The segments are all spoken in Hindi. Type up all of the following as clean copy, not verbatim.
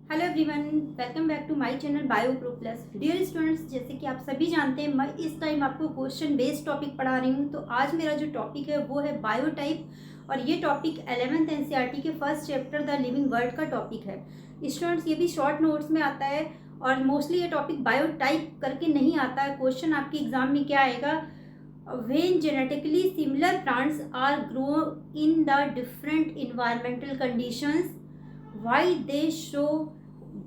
Hello everyone, welcome back to my channel Bio Pro Plus. Dear students, जैसे कि आप सभी जानते हैं मैं इस टाइम आपको क्वेश्चन बेस्ड टॉपिक पढ़ा रही हूँ। तो आज मेरा जो टॉपिक है वो है बायोटाइप और ये टॉपिक 11th एनसीईआरटी के first chapter the living world का टॉपिक है। स्टूडेंट्स, ये भी शॉर्ट नोट्स में आता है और मोस्टली ये टॉपिक बायोटाइप करके नहीं आता है। क्वेश्चन आपके एग्जाम में क्या आएगा, when genetically similar plants are grown in the different environmental conditions, why they show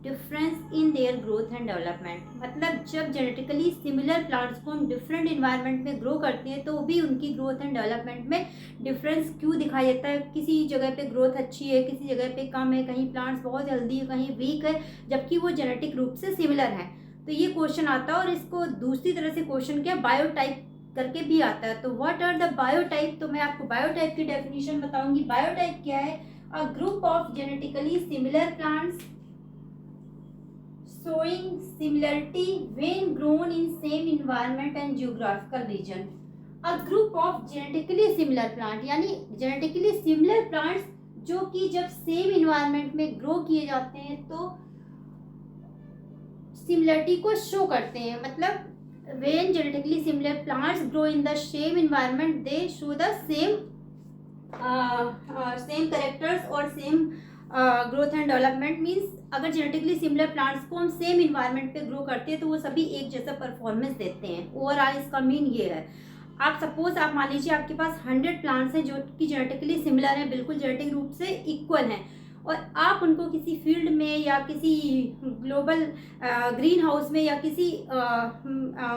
difference in their growth and development। मतलब जब जेनेटिकली सिमिलर प्लांट्स को हम डिफरेंट इन्वायरमेंट में ग्रो करते हैं तो भी उनकी ग्रोथ एंड डेवलपमेंट में डिफरेंस क्यों दिखाई देता है। किसी जगह पे ग्रोथ अच्छी है, किसी जगह पे कम है, कहीं प्लांट्स बहुत हेल्दी है, कहीं वीक है, जबकि वो जेनेटिक रूप से सिमिलर है। तो ये क्वेश्चन आता है और इसको दूसरी तरह से क्वेश्चन क्या बायोटाइप करके भी आता है। तो व्हाट आर द बायोटाइप, तो मैं आपको बायोटाइप की डेफिनेशन बताऊंगी। बायोटाइप क्या है? A group of genetically similar plants showing similarity when grown in same environment and geographical region। a group of genetically similar plant यानी genetically similar plants जो कि जब सेम इन्वायरमेंट में ग्रो किए जाते हैं तो सिमिलरिटी को शो करते हैं। मतलब when genetically similar plants grow in the same environment they show the same characters और same growth and development. Means अगर जेनेटिकली सिमिलर प्लांट्स को हम सेम इन्वायरमेंट पे ग्रो करते हैं तो वो सभी एक जैसा परफॉर्मेंस देते हैं। ओवरऑल इसका मीन ये है, आप सपोज आप मान लीजिए आपके पास 100 प्लांट्स हैं जो कि जेनेटिकली सिमिलर हैं, बिल्कुल जेनेटिक रूप से इक्वल हैं, और आप उनको किसी फील्ड में या किसी ग्लोबल ग्रीन हाउस में या किसी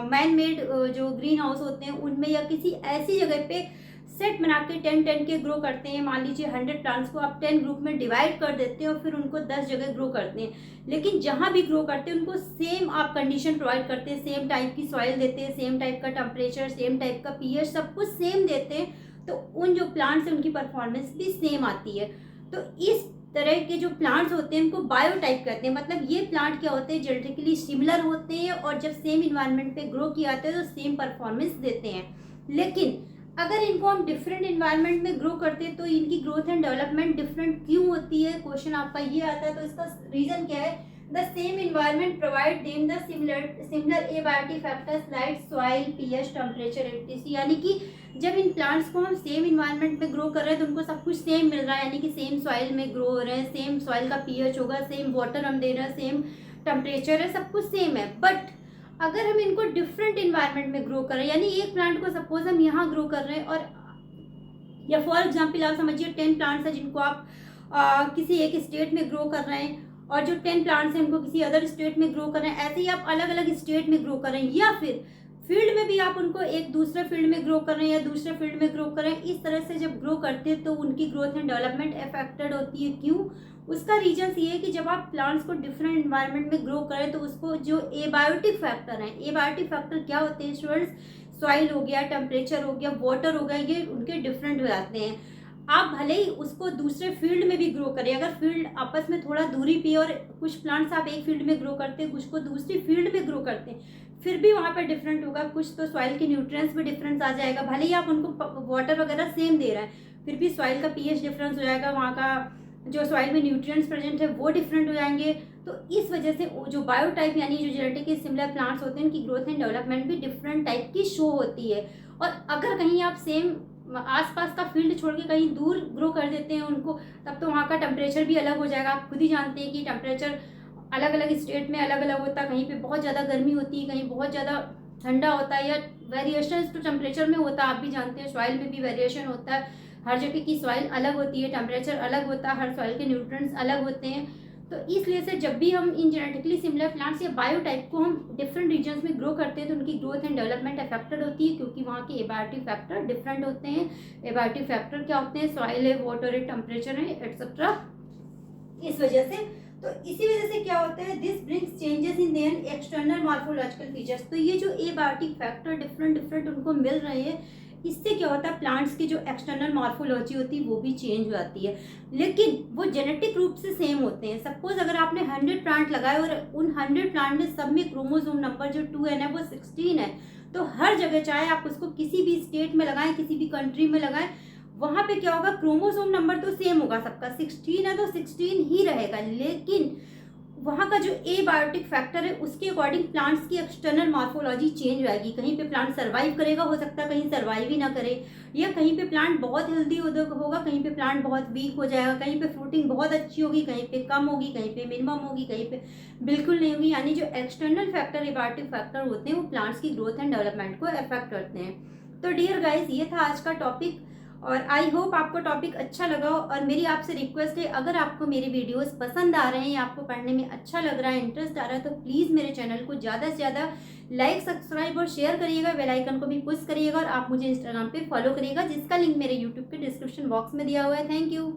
मैन मेड जो ग्रीन हाउस होते हैं उनमें या किसी ऐसी जगह पे सेट बना के 10-10 के ग्रो करते हैं। मान लीजिए 100 प्लांट्स को आप 10 ग्रुप में डिवाइड कर देते हैं और फिर उनको 10 जगह ग्रो करते हैं, लेकिन जहां भी ग्रो करते हैं उनको सेम आप कंडीशन प्रोवाइड करते हैं, सेम टाइप की सॉइल देते हैं, सेम टाइप का टेम्परेचर, सेम टाइप का पीएच, सब कुछ सेम देते हैं, तो उन जो प्लांट्स हैं उनकी परफॉर्मेंस भी सेम आती है। तो इस तरह के जो प्लांट्स होते हैं उनको बायोटाइप कहते हैं। मतलब ये प्लांट क्या होते हैं, जेनेटिकली सिमिलर होते हैं और जब सेम इन्वायरमेंट पे ग्रो किया जाता है तो सेम परफॉर्मेंस देते हैं। लेकिन अगर इनको हम डिफरेंट इन्वायरमेंट में ग्रो करते हैं तो इनकी ग्रोथ एंड डेवलपमेंट डिफरेंट क्यों होती है, क्वेश्चन आपका ये आता है। तो इसका रीजन क्या है, the same environment provide them the similar abiotic factors like soil, pH, temperature etcetera. यानी कि जब इन प्लांट्स को हम सेम इन्वायरमेंट में ग्रो कर रहे हैं तो उनको सब कुछ सेम मिल रहा है, यानी कि सेम सॉइल में ग्रो हो रहे हैं, सेम सॉइल का पीएच होगा, सेम वाटर हम दे रहे हैं, सेम टेम्परेचर है, सब कुछ सेम है। बट अगर हम इनको डिफरेंट इन्वायरमेंट में ग्रो कर रहे हैं, यानी एक प्लांट को सपोज हम यहाँ ग्रो कर रहे हैं और या फॉर एग्जांपल आप समझिए 10 प्लांट्स हैं जिनको आप किसी एक स्टेट में ग्रो कर रहे हैं और जो 10 प्लांट्स हैं उनको किसी अदर स्टेट में ग्रो कर रहे हैं। ऐसे ही आप अलग अलग स्टेट में ग्रो कर रहे हैं या फिर फील्ड में भी आप उनको एक दूसरे फील्ड में ग्रो कर रहे हैं या दूसरे फील्ड में ग्रो कर रहे हैं। इस तरह से जब ग्रो करते हैं तो उनकी ग्रोथ एंड डेवलपमेंट अफेक्टेड होती है। क्यों? उसका रीजन ये है कि जब आप प्लांट्स को डिफरेंट इन्वायरमेंट में ग्रो करें तो उसको जो एबायोटिक फैक्टर हैं, एबायोटिक फैक्टर क्या होते हैं स्टूडेंट्स, सॉइल हो गया, टेम्परेचर हो गया, वाटर हो गया, ये उनके डिफरेंट हो जाते हैं। आप भले ही उसको दूसरे फील्ड में भी ग्रो करें, अगर फील्ड आपस में थोड़ा दूरी पे और कुछ प्लांट्स आप एक फील्ड में ग्रो करते हैं, कुछ को दूसरी फील्ड में ग्रो करते हैं, फिर भी वहाँ पर डिफरेंट होगा। कुछ तो सॉइल के न्यूट्रिएंट्स में डिफरेंस आ जाएगा, भले ही आप उनको वाटर वगैरह सेम दे रहे हैं, फिर भी सॉइल का पीएच डिफरेंस हो जाएगा, वहाँ का जो सॉइल में न्यूट्रिएंट्स प्रेजेंट है वो डिफरेंट हो जाएंगे। तो इस वजह से जो बायोटाइप यानी जो जेनेटिकली सिमिलर प्लांट्स होते हैं उनकी ग्रोथ एंड डेवलपमेंट भी डिफरेंट टाइप की शो होती है। और अगर कहीं आप सेम आसपास का फील्ड छोड़ के कहीं दूर ग्रो कर देते हैं उनको, तब तो वहाँ का टेम्परेचर भी अलग हो जाएगा। आप खुद ही जानते हैं कि टेम्परेचर अलग अलग स्टेट में अलग अलग होता है, कहीं पे बहुत ज़्यादा गर्मी होती है, कहीं बहुत ज़्यादा ठंडा होता है, या वेरिएशन तो टेम्परेचर में होता है, आप भी जानते हैं। सॉइल में भी वेरिएशन होता है, हर जगह की सॉइल अलग होती है, टेम्परेचर अलग होता है, हर सॉइल के न्यूट्रिएंट्स अलग होते हैं। तो इसलिए से जब भी हम इन जेनेटिकली सिमिलर प्लांट्स या बायोटाइप को हम डिफरेंट रीजन्स में ग्रो करते हैं तो उनकी ग्रोथ एंड डेवलपमेंट अफेक्टेड होती है, क्योंकि वहाँ के एबायोटिक फैक्टर डिफरेंट होते हैं। एबायोटिक फैक्टर क्या होते हैं, सॉइल है, वाटर है, टेम्परेचर है, एटसेट्रा। इस वजह से तो इसी वजह से क्या होता है, this brings changes in their external morphological features. तो ये जो एबायोटिक फैक्टर डिफरेंट उनको मिल रहे हैं, इससे क्या होता है, प्लांट्स की जो एक्सटर्नल मॉर्फोलॉजी होती है वो भी चेंज हो जाती है, लेकिन वो जेनेटिक रूप से सेम होते हैं। सपोज अगर आपने 100 प्लांट लगाए और उन 100 प्लांट में सब में क्रोमोसोम नंबर जो 2n है वो 16 है, तो हर जगह चाहे आप उसको किसी भी स्टेट में लगाएं, किसी भी कंट्री में लगाएं, वहां पे क्या होगा, क्रोमोसोम नंबर तो सेम होगा सबका, 16 है तो 16 ही रहेगा, लेकिन वहाँ का जो ए बायोटिक फैक्टर है उसके अकॉर्डिंग प्लांट्स की एक्सटर्नल मॉर्फोलॉजी चेंज होगी। कहीं पे प्लांट सर्वाइव करेगा, हो सकता है कहीं सर्वाइव ही ना करे, या कहीं पे प्लांट बहुत हेल्दी होगा, कहीं पे प्लांट बहुत वीक हो जाएगा, कहीं पे फ्रूटिंग बहुत अच्छी होगी, कहीं पे कम होगी, कहीं पे मिनिमम होगी, कहीं पे बिल्कुल नहीं होगी। यानी जो एक्सटर्नल फैक्टर एबायोटिक फैक्टर होते हैं वो प्लांट्स की ग्रोथ एंड डेवलपमेंट को अफेक्ट करते हैं। तो डियर गाइज, ये था आज का टॉपिक और आई होप आपको टॉपिक अच्छा लगा हो। और मेरी आपसे रिक्वेस्ट है, अगर आपको मेरे वीडियोस पसंद आ रहे हैं या आपको पढ़ने में अच्छा लग रहा है, इंटरेस्ट आ रहा है, तो प्लीज़ मेरे चैनल को ज़्यादा से ज़्यादा लाइक, सब्सक्राइब और शेयर करिएगा। बेल आइकन को भी पुश करिएगा और आप मुझे इंस्टाग्राम पे फॉलो करिएगा, जिसका लिंक मेरे यूट्यूब के डिस्क्रिप्शन बॉक्स में दिया हुआ है। Thank you.